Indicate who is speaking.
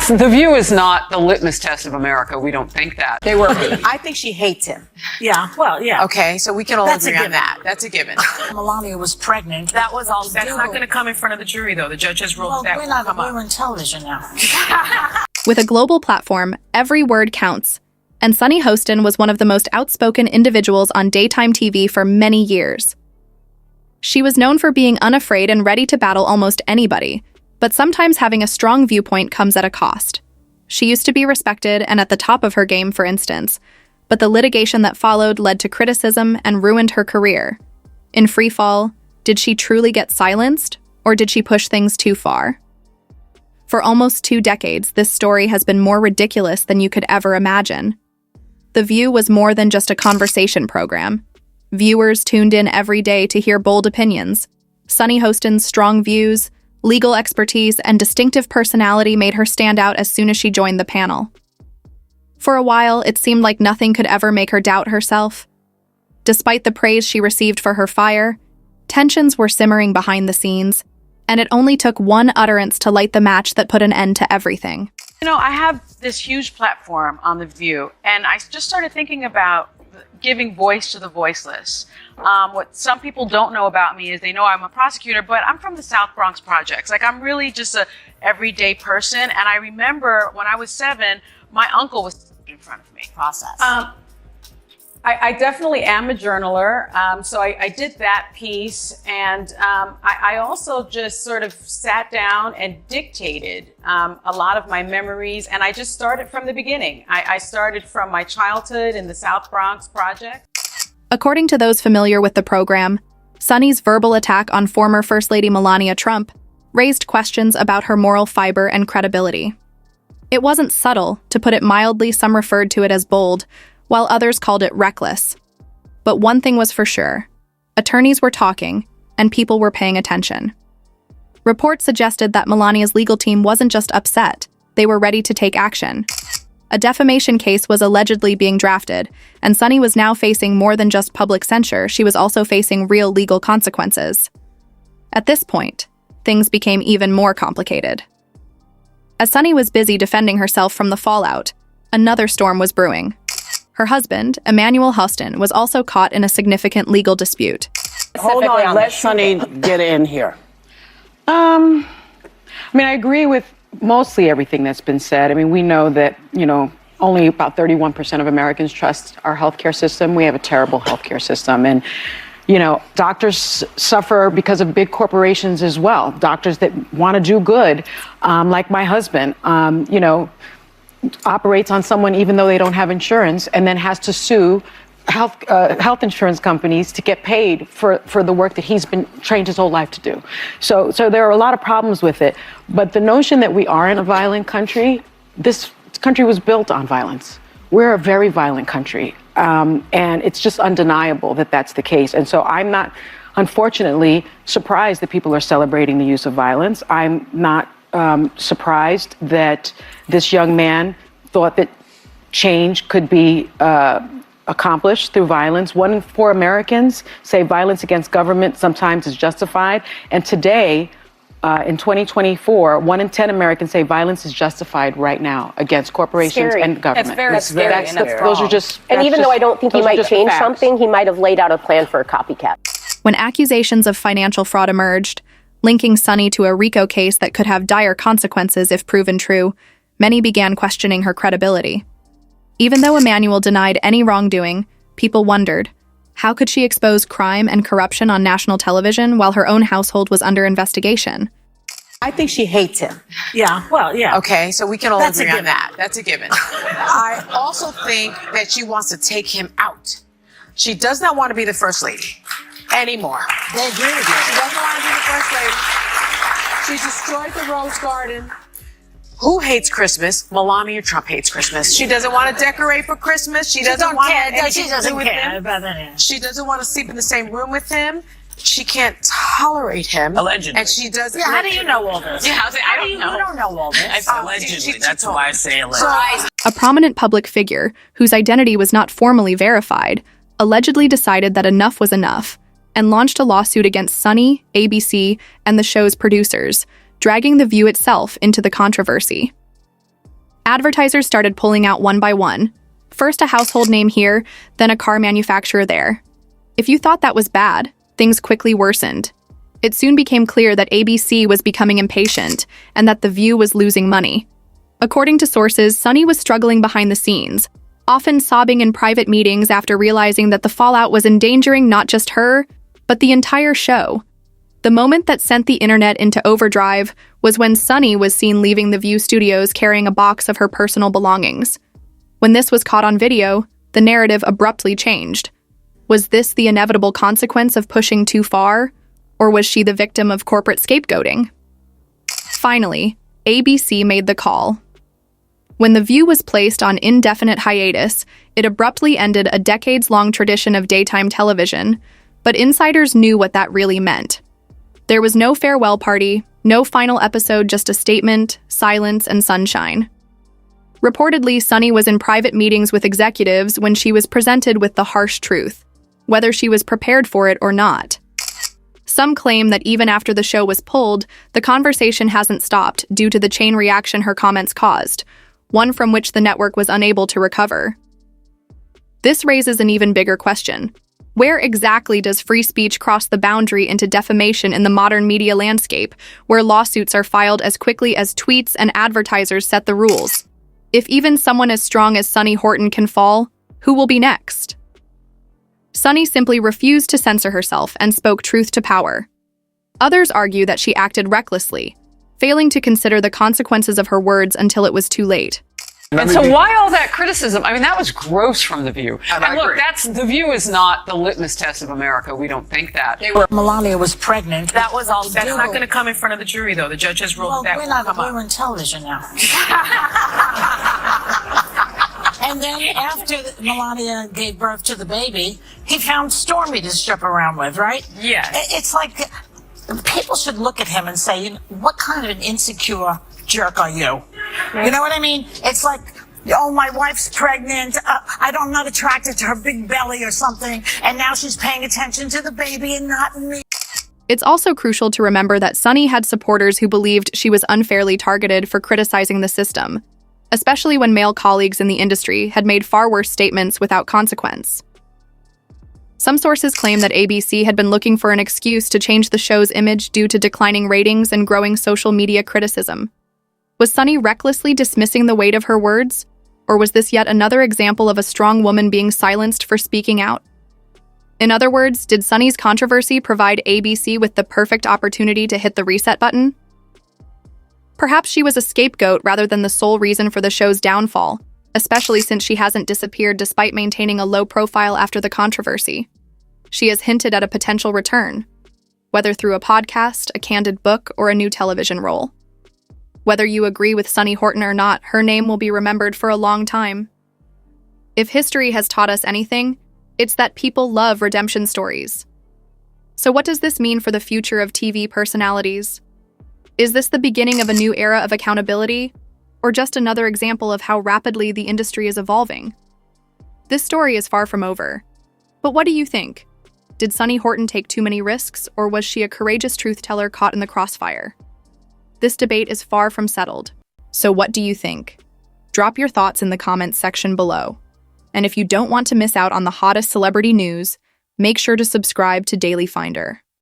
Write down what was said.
Speaker 1: The View is not the litmus test of America. We don't think that.
Speaker 2: They were.
Speaker 3: I think she hates him.
Speaker 4: Yeah, well, yeah.
Speaker 2: Okay, so we can all
Speaker 3: That's a
Speaker 2: agree on
Speaker 3: given.
Speaker 2: that. That's a given.
Speaker 4: Melania was pregnant.
Speaker 3: That was all.
Speaker 5: That's not going to come in front of the jury, though. The judge has ruled
Speaker 4: Well,
Speaker 5: that
Speaker 4: we're
Speaker 5: will
Speaker 4: not.
Speaker 5: come up.
Speaker 4: We're in television now.
Speaker 6: With a global platform, every word counts, and Sunny Hostin was one of the most outspoken individuals on daytime TV for many years. She was known for being unafraid and ready to battle almost anybody, but sometimes having a strong viewpoint comes at a cost. She used to be respected and at the top of her game, for instance, but the litigation that followed led to criticism and ruined her career. In freefall, did she truly get silenced, or did she push things too far? For almost 2 decades, this story has been more ridiculous than you could ever imagine. The View was more than just a conversation program. Viewers tuned in every day to hear bold opinions. Sunny Hostin's strong views, legal expertise, and distinctive personality made her stand out as soon as she joined the panel. For a while, it seemed like nothing could ever make her doubt herself. Despite the praise she received for her fire, tensions were simmering behind the scenes, and it only took one utterance to light the match that put an end to everything.
Speaker 5: You know, I have this huge platform on The View, and I just started thinking about giving voice to the voiceless. What some people don't know about me is they know I'm a prosecutor, but I'm from the South Bronx projects. Like, I'm really just a everyday person. And I remember when I was 7, my uncle was in front of me.
Speaker 3: Process.
Speaker 1: I definitely am a journaler, so I did that piece, and I also just sort of sat down and dictated a lot of my memories, and I just started from the beginning. I started from my childhood in the South Bronx project.
Speaker 6: According to those familiar with the program, Sunny's verbal attack on former First Lady Melania Trump raised questions about her moral fiber and credibility. It wasn't subtle, to put it mildly. Some referred to it as bold, while others called it reckless. But one thing was for sure: attorneys were talking, and people were paying attention. Reports suggested that Melania's legal team wasn't just upset, they were ready to take action. A defamation case was allegedly being drafted, and Sunny was now facing more than just public censure. She was also facing real legal consequences. At this point, things became even more complicated. As Sunny was busy defending herself from the fallout, another storm was brewing. Her husband, Sunny Hostin, was also caught in a significant legal dispute.
Speaker 2: Hold on, let Sunny get in here. I mean, I agree with mostly everything that's been said. I mean, we know that, only about 31% of Americans trust our healthcare system. We have a terrible healthcare system. And, doctors suffer because of big corporations as well. Doctors that want to do good, like my husband, operates on someone even though they don't have insurance, and then has to sue health insurance companies to get paid for the work that he's been trained his whole life to do. So there are a lot of problems with it. But the notion that we aren't a violent country, this country was built on violence. We're a very violent country. And it's just undeniable that that's the case. And so I'm not, unfortunately, surprised that people are celebrating the use of violence. I'm not surprised that this young man thought that change could be accomplished through violence. 1 in 4 Americans say violence against government sometimes is justified. And today, in 2024, 1 in 10 Americans say violence is justified right now against corporations and government.
Speaker 3: That's very scary.
Speaker 2: Those are just.
Speaker 7: And even though I don't think he might change something, he might have laid out a plan for a copycat.
Speaker 6: When accusations of financial fraud emerged, linking Sunny to a RICO case that could have dire consequences if proven true, many began questioning her credibility. Even though Emmanuel denied any wrongdoing, people wondered, how could she expose crime and corruption on national television while her own household was under investigation?
Speaker 3: I think she hates him.
Speaker 4: Yeah, well, yeah.
Speaker 2: Okay, so we can all
Speaker 3: That's a
Speaker 2: agree on
Speaker 3: given.
Speaker 2: that. That's a given. I also think that she wants to take him out. She does not want to be the first lady anymore.
Speaker 3: They agree with you.
Speaker 2: She doesn't want to be the first lady. She destroyed the Rose Garden. Who hates Christmas? Melania Trump hates Christmas. She doesn't want to decorate for Christmas. She doesn't want to have anything
Speaker 4: She
Speaker 2: to do
Speaker 4: doesn't
Speaker 2: with
Speaker 4: care
Speaker 2: him.
Speaker 4: about that.
Speaker 2: She doesn't want to sleep in the same room with him. She can't tolerate him.
Speaker 5: Allegedly.
Speaker 2: And she doesn't.
Speaker 4: Yeah, how do you know all this?
Speaker 5: Yeah, I don't know.
Speaker 4: You don't know all this.
Speaker 5: Allegedly. That's why I say allegedly.
Speaker 6: A prominent public figure, whose identity was not formally verified, allegedly decided that enough was enough and launched a lawsuit against Sunny, ABC, and the show's producers, dragging The View itself into the controversy. Advertisers started pulling out one by one. First a household name here, then a car manufacturer there. If you thought that was bad, things quickly worsened. It soon became clear that ABC was becoming impatient and that The View was losing money. According to sources, Sunny was struggling behind the scenes, often sobbing in private meetings after realizing that the fallout was endangering not just her, but the entire show. The moment that sent the internet into overdrive was when Sunny was seen leaving the View studios carrying a box of her personal belongings. When this was caught on video, the narrative abruptly changed. Was this the inevitable consequence of pushing too far, or was she the victim of corporate scapegoating? Finally, ABC made the call. When The View was placed on indefinite hiatus, it abruptly ended a decades-long tradition of daytime television, but insiders knew what that really meant. There was no farewell party, no final episode, just a statement, silence, and sunshine. Reportedly, Sunny was in private meetings with executives when she was presented with the harsh truth, whether she was prepared for it or not. Some claim that even after the show was pulled, the conversation hasn't stopped due to the chain reaction her comments caused, one from which the network was unable to recover. This raises an even bigger question. Where exactly does free speech cross the boundary into defamation in the modern media landscape, where lawsuits are filed as quickly as tweets and advertisers set the rules? If even someone as strong as Sunny Hostin can fall, who will be next? Sunny simply refused to censor herself and spoke truth to power. Others argue that she acted recklessly, failing to consider the consequences of her words until it was too late.
Speaker 5: And so why all that criticism? I mean, that was gross from The View. And look, The View is not the litmus test of America. We don't think that.
Speaker 4: Melania was pregnant.
Speaker 5: That's not going to come in front of the jury, though. The judge has ruled
Speaker 4: Well,
Speaker 5: that
Speaker 4: we're
Speaker 5: won't
Speaker 4: not,
Speaker 5: come
Speaker 4: we're
Speaker 5: up.
Speaker 4: in television now. And then after Melania gave birth to the baby, he found Stormy to strip around with, right?
Speaker 5: Yes.
Speaker 4: It's like people should look at him and say, what kind of an insecure jerk are you? You know what I mean? It's like, oh, my wife's pregnant. I'm not attracted to her big belly or something. And now she's paying attention to the baby and not me.
Speaker 6: It's also crucial to remember that Sunny had supporters who believed she was unfairly targeted for criticizing the system, especially when male colleagues in the industry had made far worse statements without consequence. Some sources claim that ABC had been looking for an excuse to change the show's image due to declining ratings and growing social media criticism. Was Sunny recklessly dismissing the weight of her words? Or was this yet another example of a strong woman being silenced for speaking out? In other words, did Sunny's controversy provide ABC with the perfect opportunity to hit the reset button? Perhaps she was a scapegoat rather than the sole reason for the show's downfall, especially since she hasn't disappeared despite maintaining a low profile after the controversy. She has hinted at a potential return, whether through a podcast, a candid book, or a new television role. Whether you agree with Sunny Hostin or not, her name will be remembered for a long time. If history has taught us anything, it's that people love redemption stories. So what does this mean for the future of TV personalities? Is this the beginning of a new era of accountability, or just another example of how rapidly the industry is evolving? This story is far from over. But what do you think? Did Sunny Hostin take too many risks, or was she a courageous truth-teller caught in the crossfire? This debate is far from settled. So what do you think? Drop your thoughts in the comments section below. And if you don't want to miss out on the hottest celebrity news, make sure to subscribe to Daily Finder.